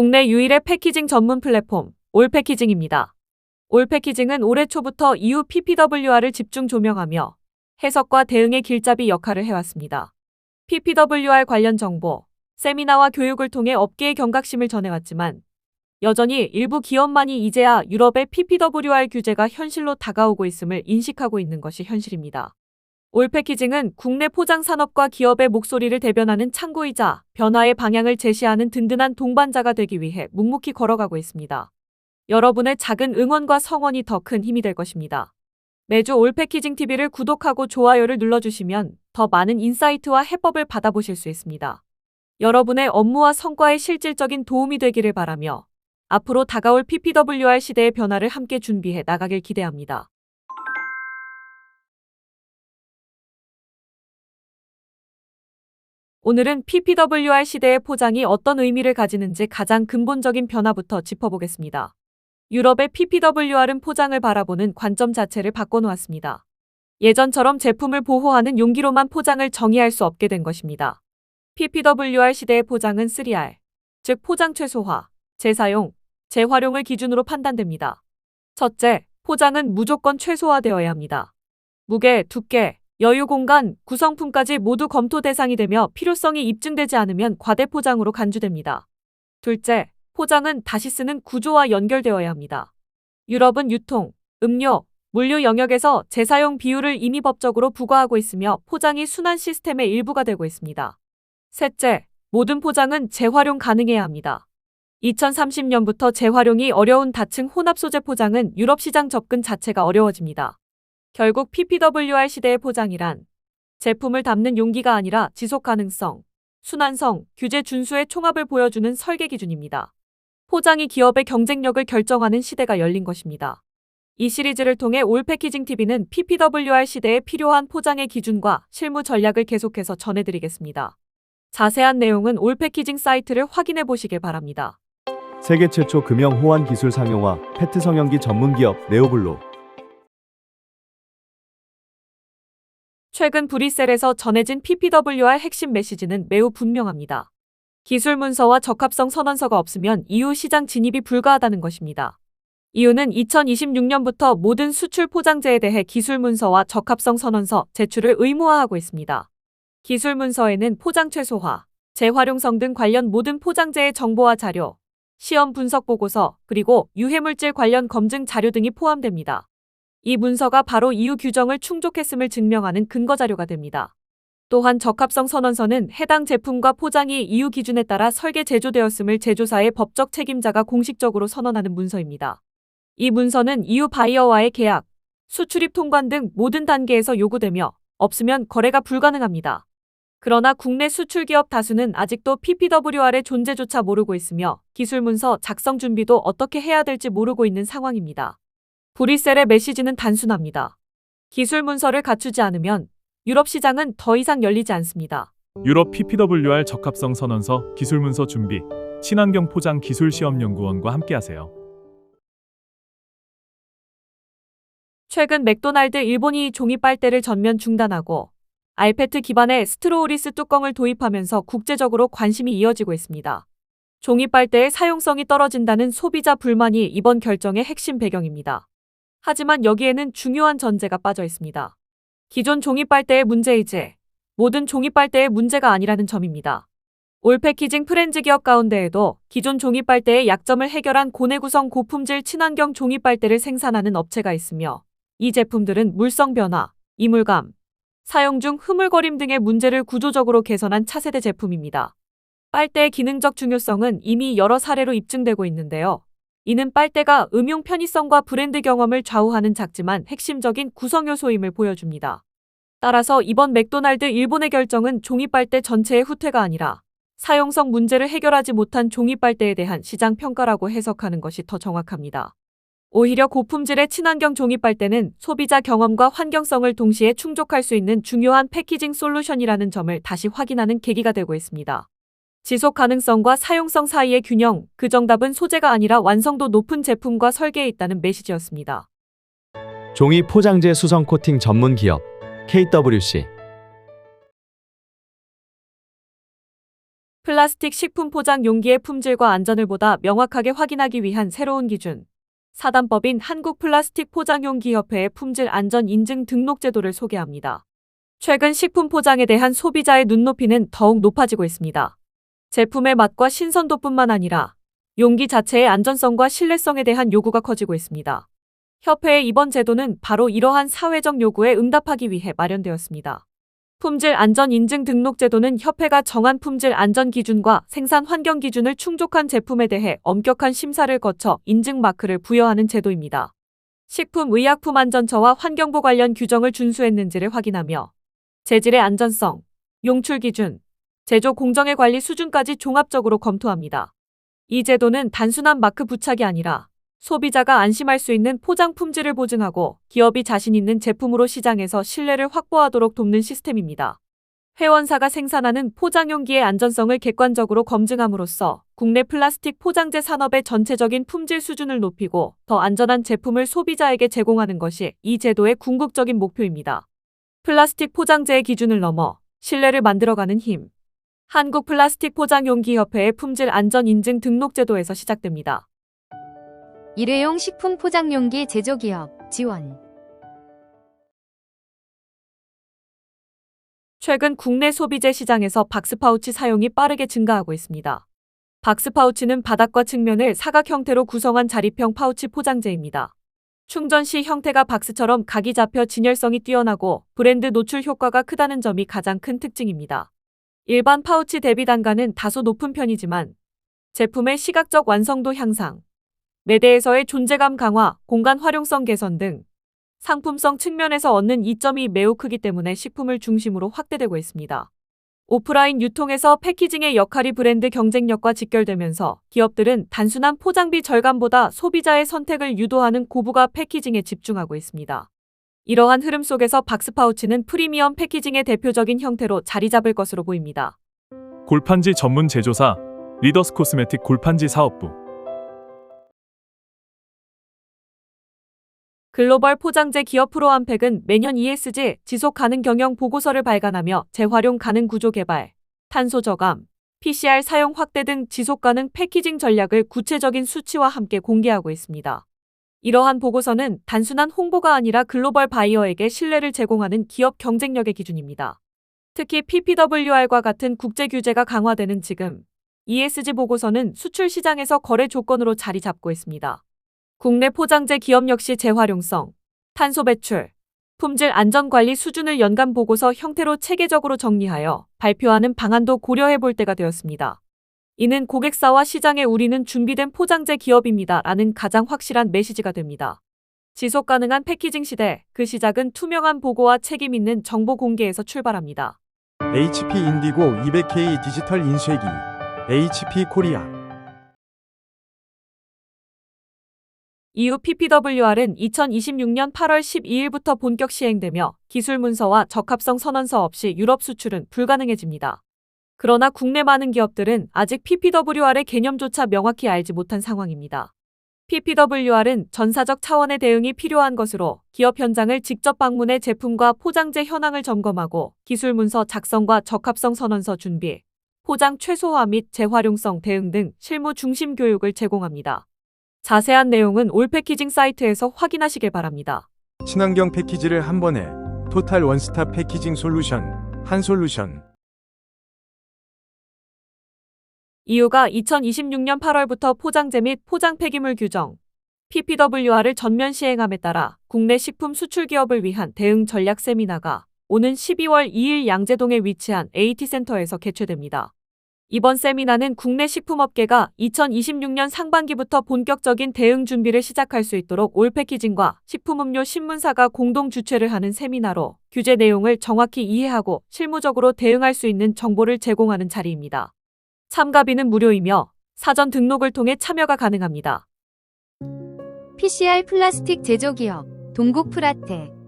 국내 유일의 패키징 전문 플랫폼 올패키징입니다. 올패키징은 올해 초부터 EU PPWR을 집중 조명하며 해석과 대응의 길잡이 역할을 해왔습니다. PPWR 관련 정보, 세미나와 교육을 통해 업계의 경각심을 전해왔지만 여전히 일부 기업만이 이제야 유럽의 PPWR 규제가 현실로 다가오고 있음을 인식하고 있는 것이 현실입니다. 올패키징은 국내 포장 산업과 기업의 목소리를 대변하는 창구이자 변화의 방향을 제시하는 든든한 동반자가 되기 위해 묵묵히 걸어가고 있습니다. 여러분의 작은 응원과 성원이 더 큰 힘이 될 것입니다. 매주 올패키징 TV를 구독하고 좋아요를 눌러주시면 더 많은 인사이트와 해법을 받아보실 수 있습니다. 여러분의 업무와 성과에 실질적인 도움이 되기를 바라며 앞으로 다가올 PPWR 시대의 변화를 함께 준비해 나가길 기대합니다. 오늘은 PPWR 시대의 포장이 어떤 의미를 가지는지 가장 근본적인 변화부터 짚어보겠습니다. 유럽의 PPWR은 포장을 바라보는 관점 자체를 바꿔놓았습니다. 예전처럼 제품을 보호하는 용기로만 포장을 정의할 수 없게 된 것입니다. PPWR 시대의 포장은 3R, 즉 포장 최소화, 재사용, 재활용을 기준으로 판단됩니다. 첫째, 포장은 무조건 최소화되어야 합니다. 무게, 두께, 여유 공간, 구성품까지 모두 검토 대상이 되며 필요성이 입증되지 않으면 과대포장으로 간주됩니다. 둘째, 포장은 다시 쓰는 구조와 연결되어야 합니다. 유럽은 유통, 음료, 물류 영역에서 재사용 비율을 이미 법적으로 부과하고 있으며 포장이 순환 시스템의 일부가 되고 있습니다. 셋째, 모든 포장은 재활용 가능해야 합니다. 2030년부터 재활용이 어려운 다층 혼합 소재 포장은 유럽 시장 접근 자체가 어려워집니다. 결국 PPWR 시대의 포장이란 제품을 담는 용기가 아니라 지속 가능성, 순환성, 규제 준수의 총합을 보여주는 설계 기준입니다. 포장이 기업의 경쟁력을 결정하는 시대가 열린 것입니다. 이 시리즈를 통해 올패키징 TV는 PPWR 시대에 필요한 포장의 기준과 실무 전략을 계속해서 전해드리겠습니다. 자세한 내용은 올패키징 사이트를 확인해 보시길 바랍니다. 세계 최초 금형 호환 기술 상용화 페트 성형기 전문 기업 네오블로. 최근 브뤼셀에서 전해진 PPWR 핵심 메시지는 매우 분명합니다. 기술 문서와 적합성 선언서가 없으면 EU 시장 진입이 불가하다는 것입니다. EU는 2026년부터 모든 수출 포장재에 대해 기술 문서와 적합성 선언서 제출을 의무화하고 있습니다. 기술 문서에는 포장 최소화, 재활용성 등 관련 모든 포장재의 정보와 자료, 시험 분석 보고서, 그리고 유해물질 관련 검증 자료 등이 포함됩니다. 이 문서가 바로 EU 규정을 충족했음을 증명하는 근거 자료가 됩니다. 또한 적합성 선언서는 해당 제품과 포장이 EU 기준에 따라 설계 제조되었음을 제조사의 법적 책임자가 공식적으로 선언하는 문서입니다. 이 문서는 EU 바이어와의 계약, 수출입 통관 등 모든 단계에서 요구되며 없으면 거래가 불가능합니다. 그러나 국내 수출기업 다수는 아직도 PPWR의 존재조차 모르고 있으며 기술 문서 작성 준비도 어떻게 해야 될지 모르고 있는 상황입니다. 브뤼셀의 메시지는 단순합니다. 기술 문서를 갖추지 않으면 유럽 시장은 더 이상 열리지 않습니다. 유럽 PPWR 적합성 선언서 기술 문서 준비, 친환경 포장 기술 시험 연구원과 함께하세요. 최근 맥도날드 일본이 종이 빨대를 전면 중단하고 알페트 기반의 스트로우리스 뚜껑을 도입하면서 국제적으로 관심이 이어지고 있습니다. 종이 빨대의 사용성이 떨어진다는 소비자 불만이 이번 결정의 핵심 배경입니다. 하지만 여기에는 중요한 전제가 빠져 있습니다. 기존 종이 빨대의 문제이지 모든 종이 빨대의 문제가 아니라는 점입니다. 올패키징 프렌즈 기업 가운데에도 기존 종이 빨대의 약점을 해결한 고내 구성 고품질 친환경 종이 빨대를 생산하는 업체가 있으며 이 제품들은 물성 변화, 이물감, 사용 중 흐물거림 등의 문제를 구조적으로 개선한 차세대 제품입니다. 빨대의 기능적 중요성은 이미 여러 사례로 입증되고 있는데요. 이는 빨대가 음용 편의성과 브랜드 경험을 좌우하는 작지만 핵심적인 구성 요소임을 보여줍니다. 따라서 이번 맥도날드 일본의 결정은 종이 빨대 전체의 후퇴가 아니라 사용성 문제를 해결하지 못한 종이 빨대에 대한 시장 평가라고 해석하는 것이 더 정확합니다. 오히려 고품질의 친환경 종이 빨대는 소비자 경험과 환경성을 동시에 충족할 수 있는 중요한 패키징 솔루션이라는 점을 다시 확인하는 계기가 되고 있습니다. 지속 가능성과 사용성 사이의 균형, 그 정답은 소재가 아니라 완성도 높은 제품과 설계에 있다는 메시지였습니다. 종이 포장재 수성 코팅 전문 기업 KWC. 플라스틱 식품 포장 용기의 품질과 안전을 보다 명확하게 확인하기 위한 새로운 기준. 사단법인 한국플라스틱포장용기협회의 품질 안전 인증 등록 제도를 소개합니다. 최근 식품 포장에 대한 소비자의 눈높이는 더욱 높아지고 있습니다. 제품의 맛과 신선도뿐만 아니라 용기 자체의 안전성과 신뢰성에 대한 요구가 커지고 있습니다. 협회의 이번 제도는 바로 이러한 사회적 요구에 응답하기 위해 마련되었습니다. 품질 안전 인증 등록 제도는 협회가 정한 품질 안전 기준과 생산 환경 기준을 충족한 제품에 대해 엄격한 심사를 거쳐 인증 마크를 부여하는 제도입니다. 식품의약품안전처와 환경부 관련 규정을 준수했는지를 확인하며 재질의 안전성, 용출 기준, 제조 공정의 관리 수준까지 종합적으로 검토합니다. 이 제도는 단순한 마크 부착이 아니라 소비자가 안심할 수 있는 포장 품질을 보증하고 기업이 자신 있는 제품으로 시장에서 신뢰를 확보하도록 돕는 시스템입니다. 회원사가 생산하는 포장용기의 안전성을 객관적으로 검증함으로써 국내 플라스틱 포장재 산업의 전체적인 품질 수준을 높이고 더 안전한 제품을 소비자에게 제공하는 것이 이 제도의 궁극적인 목표입니다. 플라스틱 포장재의 기준을 넘어 신뢰를 만들어가는 힘. 한국플라스틱포장용기협회의 품질 안전 인증 등록 제도에서 시작됩니다. 일회용 식품 포장용기 제조기업 지원. 최근 국내 소비재 시장에서 박스파우치 사용이 빠르게 증가하고 있습니다. 박스파우치는 바닥과 측면을 사각 형태로 구성한 자립형 파우치 포장재입니다. 충전 시 형태가 박스처럼 각이 잡혀 진열성이 뛰어나고 브랜드 노출 효과가 크다는 점이 가장 큰 특징입니다. 일반 파우치 대비 단가는 다소 높은 편이지만 제품의 시각적 완성도 향상, 매대에서의 존재감 강화, 공간 활용성 개선 등 상품성 측면에서 얻는 이점이 매우 크기 때문에 식품을 중심으로 확대되고 있습니다. 오프라인 유통에서 패키징의 역할이 브랜드 경쟁력과 직결되면서 기업들은 단순한 포장비 절감보다 소비자의 선택을 유도하는 고부가 패키징에 집중하고 있습니다. 이러한 흐름 속에서 박스파우치는 프리미엄 패키징의 대표적인 형태로 자리 잡을 것으로 보입니다. 골판지 전문 제조사 리더스 코스메틱 골판지 사업부. 글로벌 포장재 기업 프로암팩은 매년 ESG 지속 가능 경영 보고서를 발간하며 재활용 가능 구조 개발, 탄소 저감, PCR 사용 확대 등 지속 가능 패키징 전략을 구체적인 수치와 함께 공개하고 있습니다. 이러한 보고서는 단순한 홍보가 아니라 글로벌 바이어에게 신뢰를 제공하는 기업 경쟁력의 기준입니다. 특히 PPWR과 같은 국제 규제가 강화되는 지금 ESG 보고서는 수출 시장에서 거래 조건으로 자리 잡고 있습니다. 국내 포장재 기업 역시 재활용성, 탄소 배출, 품질 안전관리 수준을 연간 보고서 형태로 체계적으로 정리하여 발표하는 방안도 고려해 볼 때가 되었습니다. 이는 고객사와 시장에 우리는 준비된 포장재 기업입니다 라는 가장 확실한 메시지가 됩니다. 지속 가능한 패키징 시대, 그 시작은 투명한 보고와 책임 있는 정보 공개에서 출발합니다. HP 인디고 200K 디지털 인쇄기 HP 코리아. 이후 PPWR은 2026년 8월 12일부터 본격 시행되며 기술 문서와 적합성 선언서 없이 유럽 수출은 불가능해집니다. 그러나 국내 많은 기업들은 아직 PPWR의 개념조차 명확히 알지 못한 상황입니다. PPWR은 전사적 차원의 대응이 필요한 것으로 기업 현장을 직접 방문해 제품과 포장재 현황을 점검하고 기술 문서 작성과 적합성 선언서 준비, 포장 최소화 및 재활용성 대응 등 실무 중심 교육을 제공합니다. 자세한 내용은 올패키징 사이트에서 확인하시길 바랍니다. 친환경 패키지를 한 번에 토탈 원스톱 패키징 솔루션 한솔루션. 이유가 2026년 8월부터 포장재 및 포장 폐기물 규정 PPWR을 전면 시행함에 따라 국내 식품 수출 기업을 위한 대응 전략 세미나가 오는 12월 2일 양재동에 위치한 AT센터에서 개최됩니다. 이번 세미나는 국내 식품업계가 2026년 상반기부터 본격적인 대응 준비를 시작할 수 있도록 올패키징과 식품음료 신문사가 공동 주최를 하는 세미나로 규제 내용을 정확히 이해하고 실무적으로 대응할 수 있는 정보를 제공하는 자리입니다. 참가비는 무료이며 사전 등록을 통해 참여가 가능합니다. PCR 플라스틱 제조기업 동국 프라텍.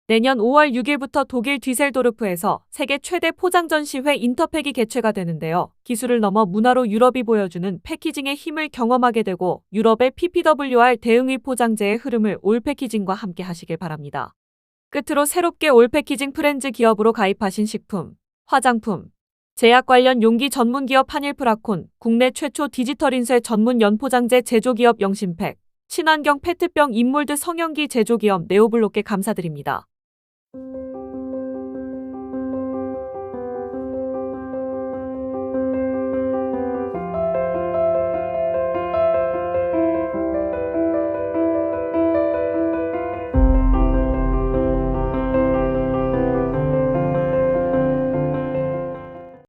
내년 5월 6일부터 독일 뒤셀도르프에서 세계 최대 포장 전시회 인터팩이 개최가 되는데요. 기술을 넘어 문화로 유럽이 보여주는 패키징의 힘을 경험하게 되고 유럽의 PPWR 대응의 포장재의 흐름을 올패키징과 함께 하시길 바랍니다. 끝으로 새롭게 올패키징 프렌즈 기업으로 가입하신 식품, 화장품, 제약 관련 용기 전문기업 한일프라콘, 국내 최초 디지털 인쇄 전문 연포장재 제조기업 영신팩, 친환경 페트병 인몰드 성형기 제조기업 네오블록께 감사드립니다.